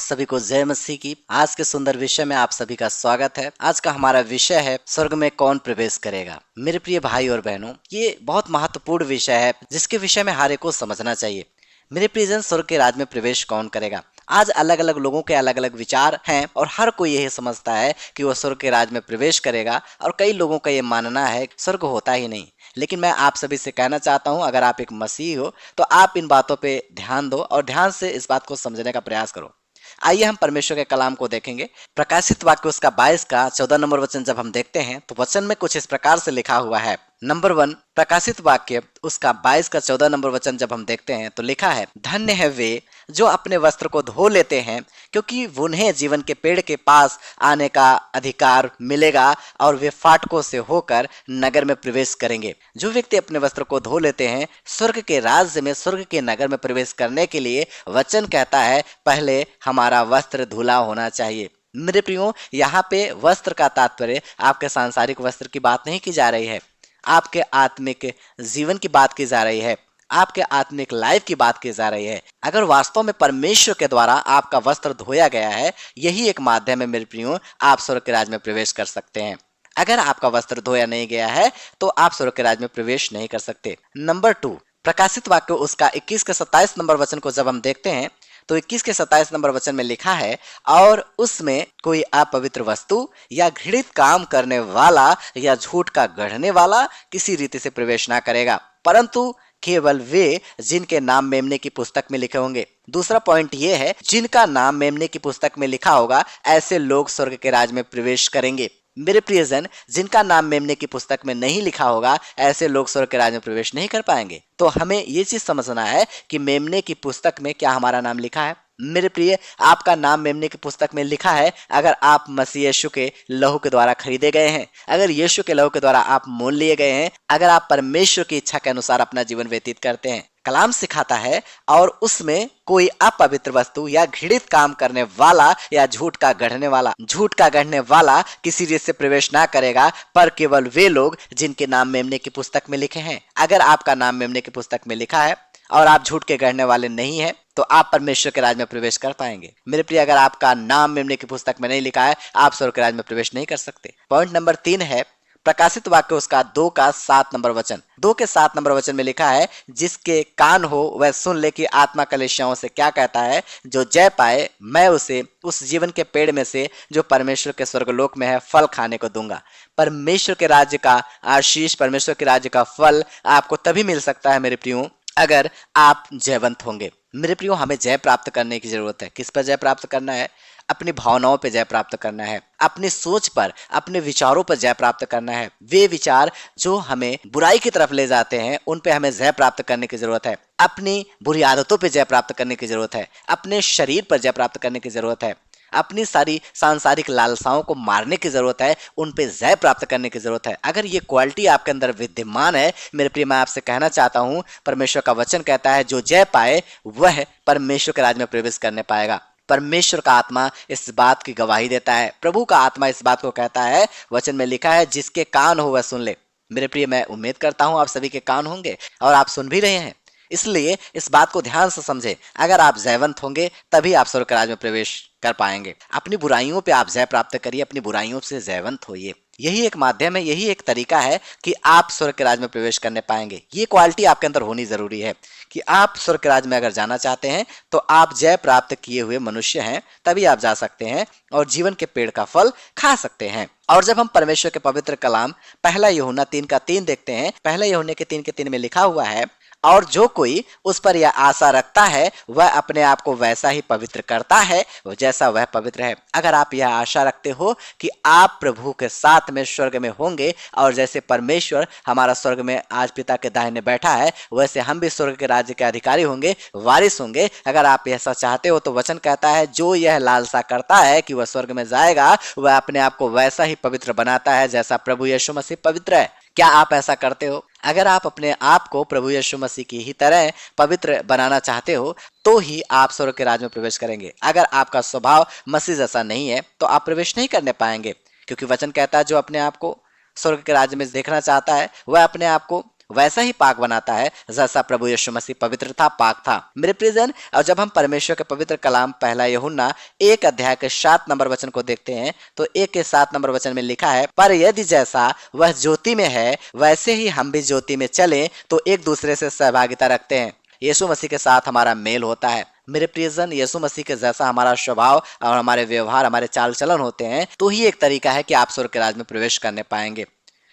सभी को जय मसीह की। आज के सुंदर विषय में आप सभी का स्वागत है। आज का हमारा विषय है स्वर्ग में कौन प्रवेश करेगा। मेरे प्रिय भाई और बहनों, ये बहुत महत्वपूर्ण विषय है जिसके विषय में हर एक को समझना चाहिए। मेरे प्रियजन, स्वर्ग के राज में प्रवेश कौन करेगा। आज अलग अलग लोगों के अलग अलग विचार हैं और हर कोई यही समझता है कि वो स्वर्ग के राज में प्रवेश करेगा, और कई लोगों का ये मानना है कि स्वर्ग होता ही नहीं। लेकिन मैं आप सभी से कहना चाहता हूं, अगर आप एक मसीह हो तो आप इन बातों पे ध्यान दो और ध्यान से इस बात को समझने का प्रयास करो। आइए हम परमेश्वर के कलाम को देखेंगे। प्रकाशित वाक्य उसका 22 का 14 नंबर वचन जब हम देखते हैं तो वचन में कुछ इस प्रकार से लिखा हुआ है। नंबर 1, प्रकाशित वाक्य उसका 22 का 14 नंबर वचन जब हम देखते हैं तो लिखा है, धन्य है वे जो अपने वस्त्र को धो लेते हैं, क्योंकि उन्हें जीवन के पेड़ के पास आने का अधिकार मिलेगा और वे फाटकों से होकर नगर में प्रवेश करेंगे। जो व्यक्ति अपने वस्त्र को धो लेते हैं, स्वर्ग के राज्य में, स्वर्ग के नगर में प्रवेश करने के लिए वचन कहता है पहले हमारा वस्त्र धुला होना चाहिए। मेरे प्रियो, यहाँ पे वस्त्र का तात्पर्य आपके सांसारिक वस्त्र की बात नहीं की जा रही है, आपके आत्मिक जीवन की बात की जा रही है, आपके आत्मिक लाइफ की बात की जा रही है। अगर वास्तव में परमेश्वर के द्वारा आपका वस्त्र धोया गया है, यही एक माध्यम है मेरे प्रियो, आप स्वर्ग के राज में प्रवेश कर सकते हैं। अगर आपका वस्त्र धोया नहीं गया है तो आप स्वर्ग के राज में प्रवेश नहीं कर सकते। नंबर 2, प्रकाशित वाक्य उसका 21 के 27 नंबर वचन को जब हम देखते हैं तो 21 के 27 नंबर वचन में लिखा है, और उसमें कोई अपवित्र वस्तु या घृणित काम करने वाला या झूठ का गढ़ने वाला किसी रीति से प्रवेश ना करेगा, परंतु केवल वे जिनके नाम मेमने की पुस्तक में लिखे होंगे। दूसरा पॉइंट ये है, जिनका नाम मेमने की पुस्तक में लिखा होगा ऐसे लोग स्वर्ग के राज में प्रवेश करेंगे। मेरे प्रियजन, जिनका नाम मेमने की पुस्तक में नहीं लिखा होगा ऐसे लोग स्वर्ग के राज में प्रवेश नहीं कर पाएंगे। तो हमें ये चीज समझना है कि मेमने की पुस्तक में क्या हमारा नाम लिखा है। मेरे प्रिय, आपका नाम मेमने की पुस्तक में लिखा है अगर आप मसीह यीशु के लहू के द्वारा खरीदे गए हैं, अगर यीशु के लहू के द्वारा आप मोल लिए गए हैं, अगर आप परमेश्वर की इच्छा के अनुसार अपना जीवन व्यतीत करते हैं। कलाम सिखाता है, और उसमें कोई अपवित्र वस्तु या घृणित काम करने वाला या झूठ का गढ़ने वाला किसी रीत से प्रवेश ना करेगा, पर केवल वे लोग जिनके नाम मेमने की पुस्तक में लिखे हैं। अगर आपका नाम मेमने की पुस्तक में लिखा है और आप झूठ के गढ़ने वाले नहीं हैं, तो आप परमेश्वर के राज में प्रवेश कर पाएंगे। मेरे प्रिय, अगर आपका नाम मेमने की पुस्तक में नहीं लिखा है, आप स्वर्ग के राज में प्रवेश नहीं कर सकते। पॉइंट नंबर 3 है, प्रकाशित वाक्य उसका 2 का 7 नंबर वचन। 2 के 7 नंबर वचन में लिखा है, जिसके कान हो वह सुन ले कि आत्मा कलीसियाओं से क्या कहता है। जो जय पाए मैं उसे उस जीवन के पेड़ में से जो परमेश्वर के स्वर्गलोक में है फल खाने को दूंगा। परमेश्वर के राज्य का आशीष, परमेश्वर के राज्य का फल आपको तभी मिल सकता है मेरे प्रियो, अगर आप जयवंत होंगे। मेरे प्रियो, हमें जय प्राप्त करने की जरूरत है। किस पर जय प्राप्त करना है? अपनी भावनाओं पर जय प्राप्त करना है, अपनी सोच पर, अपने विचारों पर जय प्राप्त करना है। वे विचार जो हमें बुराई की तरफ ले जाते हैं, उन पे हमें जय प्राप्त करने की जरूरत है। अपनी बुरी आदतों पे जय प्राप्त करने की जरूरत है, अपने शरीर पर जय प्राप्त करने की जरूरत है, अपनी सारी सांसारिक लालसाओं को मारने की जरूरत है, उन पे जय प्राप्त करने की जरूरत है। अगर ये क्वालिटी आपके अंदर विद्यमान है, मेरे प्रिय, मैं आपसे कहना चाहता हूं, परमेश्वर का वचन कहता है जो जय पाए वह परमेश्वर के राज में प्रवेश करने पाएगा। परमेश्वर का आत्मा इस बात की गवाही देता है, प्रभु का आत्मा इस बात को कहता है। वचन में लिखा है, जिसके कान हो वह सुन ले। मेरे प्रिय, मैं उम्मीद करता हूं आप सभी के कान होंगे और आप सुन भी रहे हैं, इसलिए इस बात को ध्यान से समझे। अगर आप जयवंत होंगे तभी आप स्वर्ग राज में प्रवेश कर पाएंगे। अपनी बुराइयों पे आप जय प्राप्त करिए, अपनी बुराइयों से जयवंत होइए। यही एक माध्यम है, यही एक तरीका है कि आप स्वर्ग के राज में प्रवेश करने पाएंगे। ये क्वालिटी आपके अंदर होनी जरूरी है कि आप स्वर्ग के राज में अगर जाना चाहते हैं तो आप जय प्राप्त किए हुए मनुष्य हैं, तभी आप जा सकते हैं और जीवन के पेड़ का फल खा सकते हैं। और जब हम परमेश्वर के पवित्र कलाम 1 यूहन्ना 3 का 3 देखते हैं, 1 यूहन्ना के 3 के 3 में लिखा हुआ है, और जो कोई उस पर यह आशा रखता है वह अपने आप को वैसा ही पवित्र करता है जैसा वह पवित्र है। अगर आप यह आशा रखते हो कि आप प्रभु के साथ में स्वर्ग में होंगे, और जैसे परमेश्वर हमारा स्वर्ग में आज पिता के दाहिने बैठा है, वैसे हम भी स्वर्ग के राज्य के अधिकारी होंगे, वारिस होंगे। अगर आप ऐसा चाहते हो तो वचन कहता है, जो यह लालसा करता है कि वह स्वर्ग में जाएगा, वह अपने आप को वैसा ही पवित्र बनाता है जैसा प्रभु यीशु मसीह पवित्र है। क्या आप ऐसा करते हो? अगर आप अपने आप को प्रभु यीशु मसीह की ही तरह पवित्र बनाना चाहते हो तो ही आप स्वर्ग के राज में प्रवेश करेंगे। अगर आपका स्वभाव मसीह जैसा नहीं है तो आप प्रवेश नहीं करने पाएंगे, क्योंकि वचन कहता है जो अपने आप को स्वर्ग के राज्य में देखना चाहता है वह अपने आप को वैसा ही पाक बनाता है जैसा प्रभु यीशु मसीह पवित्र था, पाक था। मेरे प्रियजन, और जब हम परमेश्वर के पवित्र कलाम पहला यूहन्ना 1 अध्याय के 7 नंबर वचन को देखते हैं तो 1 के 7 नंबर वचन में लिखा है, पर यदि जैसा वह ज्योति में है वैसे ही हम भी ज्योति में चले तो एक दूसरे से सहभागिता रखते हैं। यीशु मसीह के साथ हमारा मेल होता है। मेरे प्रियजन, यीशु मसीह के जैसा हमारा स्वभाव और हमारे व्यवहार, हमारे चाल चलन होते हैं तो ही एक तरीका है कि आप स्वर्ग के राज में प्रवेश करने पाएंगे।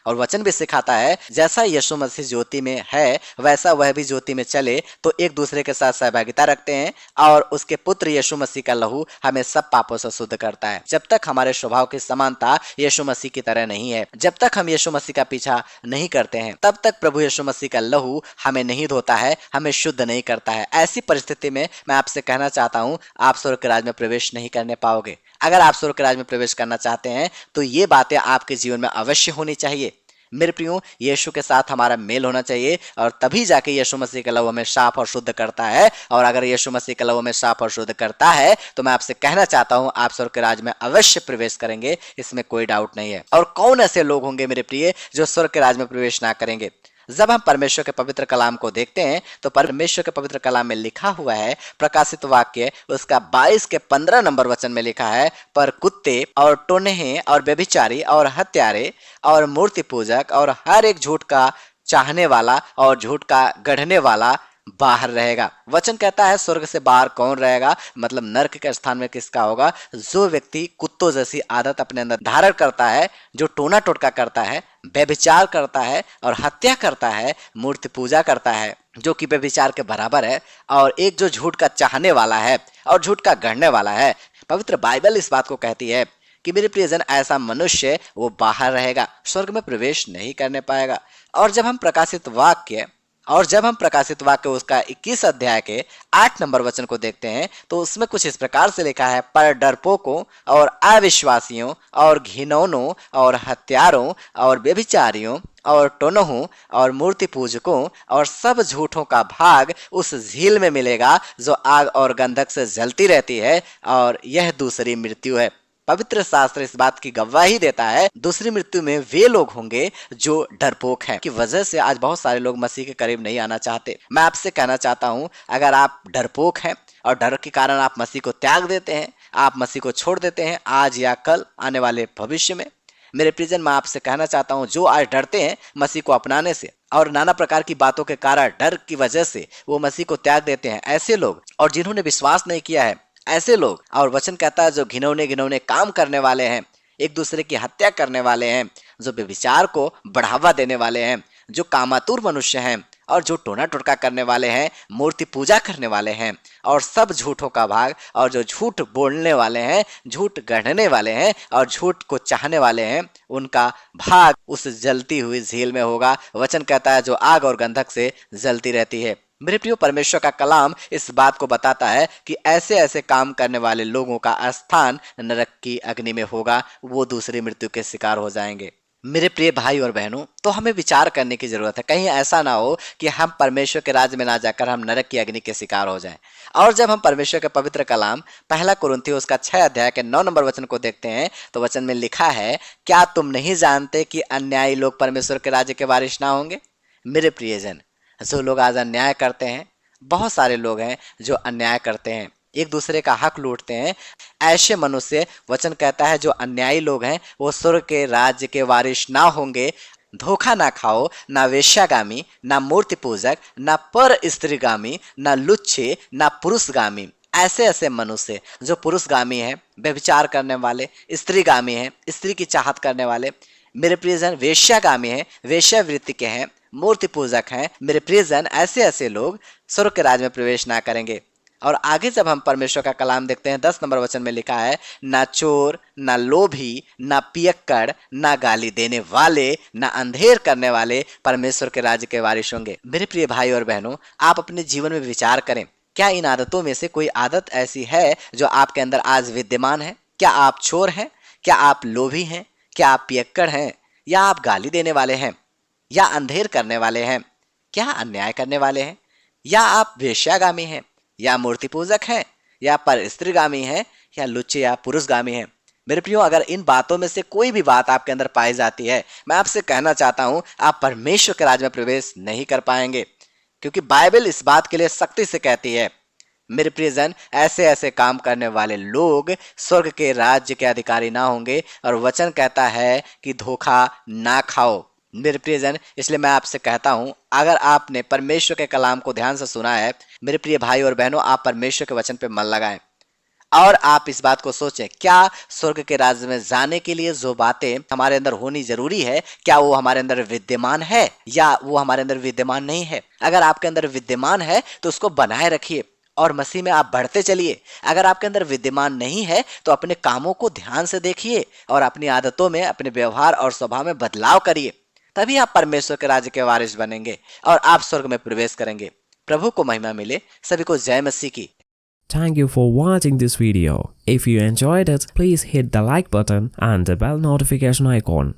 और वचन भी सिखाता है, जैसा यीशु मसीह ज्योति में है वैसा वह भी ज्योति में चले तो एक दूसरे के साथ सहभागिता रखते हैं और उसके पुत्र यीशु मसीह का लहू हमें सब पापों से शुद्ध करता है। जब तक हमारे स्वभाव की समानता यीशु मसीह की तरह नहीं है, जब तक हम यीशु मसीह का पीछा नहीं करते हैं, तब तक प्रभु यीशु मसीह का लहू हमें नहीं धोता है, हमें शुद्ध नहीं करता है। ऐसी परिस्थिति में मैं आपसे कहना चाहता हूँ, आप स्वर्ग के राज में प्रवेश नहीं करने पाओगे। अगर आप स्वर्ग के राज में प्रवेश करना चाहते हैं तो ये बातें आपके जीवन में अवश्य होनी चाहिए। मेरे प्रियो, यीशु के साथ हमारा मेल होना चाहिए और तभी जाके यीशु मसीह का लहू हमें साफ और शुद्ध करता है। और अगर यीशु मसीह का लहू हमें साफ और शुद्ध करता है तो मैं आपसे कहना चाहता हूं, आप स्वर्ग के राज में अवश्य प्रवेश करेंगे, इसमें कोई डाउट नहीं है। और कौन ऐसे लोग होंगे मेरे प्रिय जो स्वर्ग के राज में प्रवेश ना करेंगे? जब हम परमेश्वर के पवित्र कलाम को देखते हैं तो परमेश्वर के पवित्र कलाम में लिखा हुआ है, प्रकाशित वाक्य उसका 22 के 15 नंबर वचन में लिखा है, पर कुत्ते और टोन्हे और व्यभिचारी और हत्यारे और मूर्ति पूजक और हर एक झूठ का चाहने वाला और झूठ का गढ़ने वाला बाहर रहेगा। वचन कहता है स्वर्ग से बाहर कौन रहेगा, मतलब नरक के स्थान में किसका होगा? जो व्यक्ति कुत्तों जैसी आदत अपने अंदर धारण करता है, जो टोना टोटका करता है, व्यभिचार करता है और हत्या करता है, मूर्ति पूजा करता है जो कि व्यभिचार के बराबर है, और एक जो झूठ का चाहने वाला है और झूठ का गढ़ने वाला है। पवित्र बाइबल इस बात को कहती है कि मेरे प्रियजन, ऐसा मनुष्य वो बाहर रहेगा, स्वर्ग में प्रवेश नहीं करने पाएगा। और जब हम प्रकाशित वाक्य उसका 21 अध्याय के 8 नंबर वचन को देखते हैं तो उसमें कुछ इस प्रकार से लिखा है, पर डरपोकों और अविश्वासियों और घिनौनों और हत्यारों और व्यभिचारियों और टोनहों और मूर्ति पूजकों और सब झूठों का भाग उस झील में मिलेगा जो आग और गंधक से जलती रहती है, और यह दूसरी मृत्यु है। पवित्र शास्त्र इस बात की गवाही देता है, दूसरी मृत्यु में वे लोग होंगे जो डरपोक हैं। की वजह से आज बहुत सारे लोग मसीह के करीब नहीं आना चाहते। मैं आपसे कहना चाहता हूं, अगर आप डरपोक हैं और डर के कारण आप मसीह को त्याग देते हैं, आप मसीह को छोड़ देते हैं आज या कल आने वाले भविष्य में, मेरे प्रियजन, मैं आपसे कहना चाहता हूं, जो आज डरते हैं मसीह को अपनाने से और नाना प्रकार की बातों के कारण डर की वजह से वो मसीह को त्याग देते हैं, ऐसे लोग, और जिन्होंने विश्वास नहीं किया है ऐसे लोग, और वचन कहता है जो घिनौने घिनौने काम करने वाले हैं, एक दूसरे की हत्या करने वाले हैं, जो व्यभिचार को बढ़ावा देने वाले हैं, जो कामातुर मनुष्य हैं और जो टोना टोटका करने वाले हैं, मूर्ति पूजा करने वाले हैं और सब झूठों का भाग, और जो झूठ बोलने वाले हैं, झूठ गढ़ने वाले हैं और झूठ को चाहने वाले हैं, उनका भाग उस जलती हुई झील में होगा। वचन कहता है जो आग और गंधक से जलती रहती है। मेरे प्रियो, परमेश्वर का कलाम इस बात को बताता है कि ऐसे ऐसे काम करने वाले लोगों का स्थान नरक की अग्नि में होगा, वो दूसरी मृत्यु के शिकार हो जाएंगे। मेरे प्रिय भाई और बहनों, तो हमें विचार करने की जरूरत है, कहीं ऐसा ना हो कि हम परमेश्वर के राज्य में ना जाकर हम नरक की अग्नि के शिकार हो जाएं। और जब हम परमेश्वर के पवित्र कलाम पहला कुरिन्थियों उसका 6 अध्याय के 9 नंबर वचन को देखते हैं तो वचन में लिखा है, क्या तुम नहीं जानते कि अन्यायी लोग परमेश्वर के राज्य के वारिस ना होंगे? मेरे प्रियजन, जो लोग आज अन्याय करते हैं, बहुत सारे लोग हैं जो अन्याय करते हैं, एक दूसरे का हक लूटते हैं, ऐसे मनुष्य, वचन कहता है जो अन्यायी लोग हैं वो स्वर्ग के राज्य के वारिस ना होंगे। धोखा ना खाओ, ना वेश्यागामी, ना मूर्ति पूजक, ना पर स्त्रीगामी, ना लुच्चे, ना पुरुषगामी। ऐसे ऐसे मनुष्य जो पुरुषगामी है, व्यभिचार करने वाले, स्त्रीगामी है, स्त्री की चाहत करने वाले, मेरे प्रियजन वेश्यागामी है, वेश्यावृत्ति के हैं, मूर्ति पूजक हैं, मेरे प्रियजन, ऐसे ऐसे लोग स्वर्ग के राज्य में प्रवेश ना करेंगे। और आगे जब हम परमेश्वर का कलाम देखते हैं 10 नंबर वचन में लिखा है, ना चोर, ना लोभी, ना पियक्कड़, ना गाली देने वाले, ना अंधेर करने वाले परमेश्वर के राज्य के वारिस होंगे। मेरे प्रिय भाई और बहनों, आप अपने जीवन में विचार करें, क्या इन आदतों में से कोई आदत ऐसी है जो आपके अंदर आज विद्यमान है? क्या आप चोर हैं? क्या आप लोभी हैं? क्या आप पियक्कड़ हैं? या आप गाली देने वाले हैं? या अंधेर करने वाले हैं? क्या अन्याय करने वाले हैं? या आप वेश्यागामी हैं? या मूर्ति पूजक हैं? या पर स्त्रीगामी हैं? या लुच्चे या पुरुषगामी हैं? मेरे प्रियो, अगर इन बातों में से कोई भी बात आपके अंदर पाई जाती है, मैं आपसे कहना चाहता हूं, आप परमेश्वर के राज्य में प्रवेश नहीं कर पाएंगे, क्योंकि बाइबल इस बात के लिए सख्ती से कहती है, मेरे प्रियजन, ऐसे ऐसे काम करने वाले लोग स्वर्ग के राज्य के अधिकारी ना होंगे। और वचन कहता है कि धोखा ना खाओ। मेरे प्रियजन, इसलिए मैं आपसे कहता हूं, अगर आपने परमेश्वर के कलाम को ध्यान से सुना है, मेरे प्रिय भाई और बहनों, आप परमेश्वर के वचन पे मन लगाएं और आप इस बात को सोचें, क्या स्वर्ग के राज्य में जाने के लिए जो बातें हमारे अंदर होनी जरूरी है, क्या वो हमारे अंदर विद्यमान है या वो हमारे अंदर विद्यमान नहीं है? अगर आपके अंदर विद्यमान है तो उसको बनाए रखिए और मसीह में आप बढ़ते चलिए। अगर आपके अंदर विद्यमान नहीं है तो अपने कामों को ध्यान से देखिए और अपनी आदतों में, अपने व्यवहार और स्वभाव में बदलाव करिए। तभी आप परमेश्वर के राज्य के वारिस बनेंगे और आप स्वर्ग में प्रवेश करेंगे। प्रभु को महिमा मिले। सभी को जय मसीह की। Thank you for watching this video. If you enjoyed it, please hit the like button and the bell notification icon.